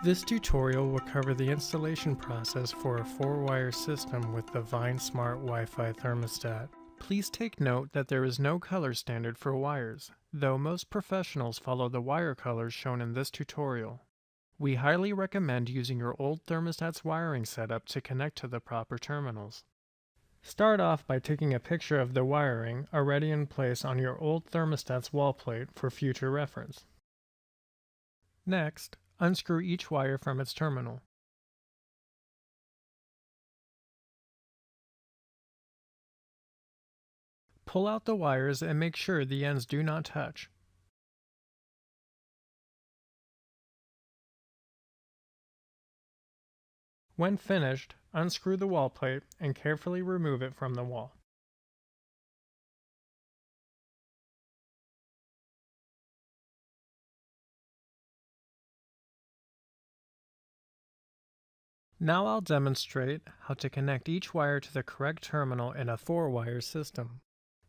This tutorial will cover the installation process for a 4-wire system with the Vine Smart Wi-Fi thermostat. Please take note that there is no color standard for wires, though most professionals follow the wire colors shown in this tutorial. We highly recommend using your old thermostat's wiring setup to connect to the proper terminals. Start off by taking a picture of the wiring already in place on your old thermostat's wall plate for future reference. Next, unscrew each wire from its terminal. Pull out the wires and make sure the ends do not touch. When finished, unscrew the wall plate and carefully remove it from the wall. Now I'll demonstrate how to connect each wire to the correct terminal in a 4-wire system.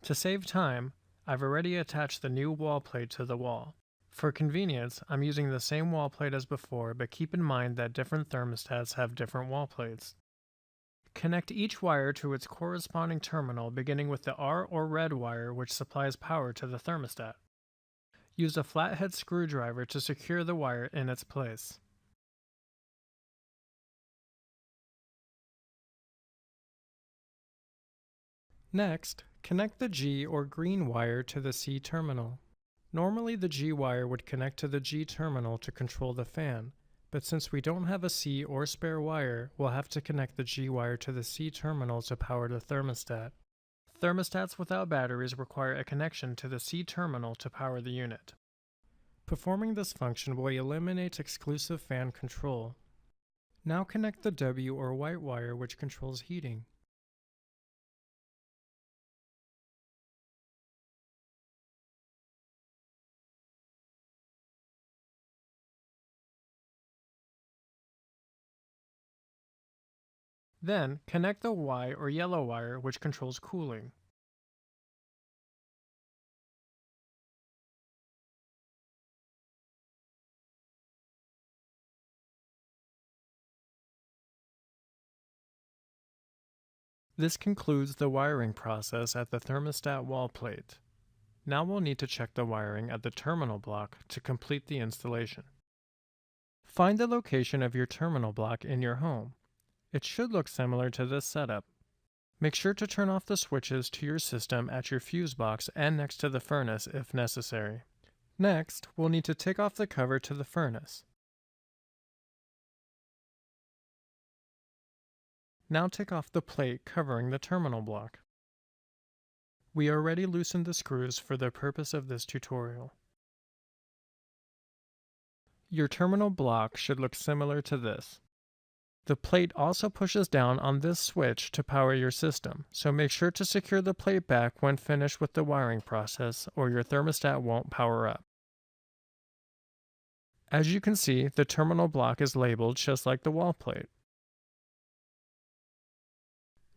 To save time, I've already attached the new wall plate to the wall. For convenience, I'm using the same wall plate as before, but keep in mind that different thermostats have different wall plates. Connect each wire to its corresponding terminal, beginning with the R or red wire which supplies power to the thermostat. Use a flathead screwdriver to secure the wire in its place. Next, connect the G or green wire to the C terminal. Normally the G wire would connect to the G terminal to control the fan, but since we don't have a C or spare wire, we'll have to connect the G wire to the C terminal to power the thermostat. Thermostats without batteries require a connection to the C terminal to power the unit. Performing this function will eliminate exclusive fan control. Now connect the W or white wire which controls heating. Then, connect the Y or yellow wire which controls cooling. This concludes the wiring process at the thermostat wall plate. Now we'll need to check the wiring at the terminal block to complete the installation. Find the location of your terminal block in your home. It should look similar to this setup. Make sure to turn off the switches to your system at your fuse box and next to the furnace if necessary. Next, we'll need to take off the cover to the furnace. Now take off the plate covering the terminal block. We already loosened the screws for the purpose of this tutorial. Your terminal block should look similar to this. The plate also pushes down on this switch to power your system, so make sure to secure the plate back when finished with the wiring process or your thermostat won't power up. As you can see, the terminal block is labeled just like the wall plate.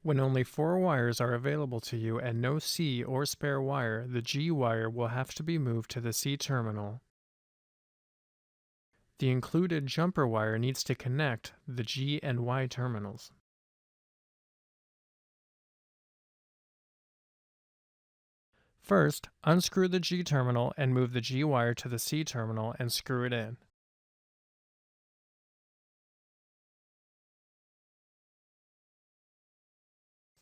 When only 4 wires are available to you and no C or spare wire, the G wire will have to be moved to the C terminal. The included jumper wire needs to connect the G and Y terminals. First, unscrew the G terminal and move the G wire to the C terminal and screw it in.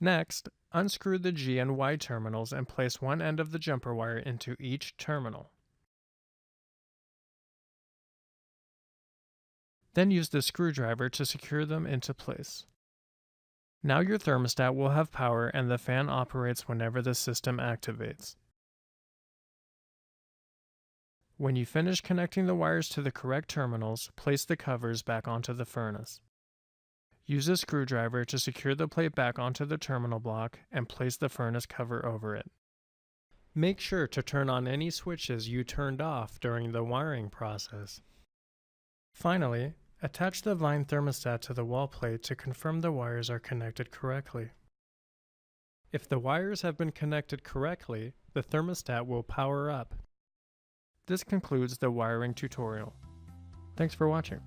Next, unscrew the G and Y terminals and place one end of the jumper wire into each terminal. Then use the screwdriver to secure them into place. Now your thermostat will have power and the fan operates whenever the system activates. When you finish connecting the wires to the correct terminals, place the covers back onto the furnace. Use a screwdriver to secure the plate back onto the terminal block and place the furnace cover over it. Make sure to turn on any switches you turned off during the wiring process. Finally, attach the Vine thermostat to the wall plate to confirm the wires are connected correctly. If the wires have been connected correctly, the thermostat will power up. This concludes the wiring tutorial. Thanks for watching.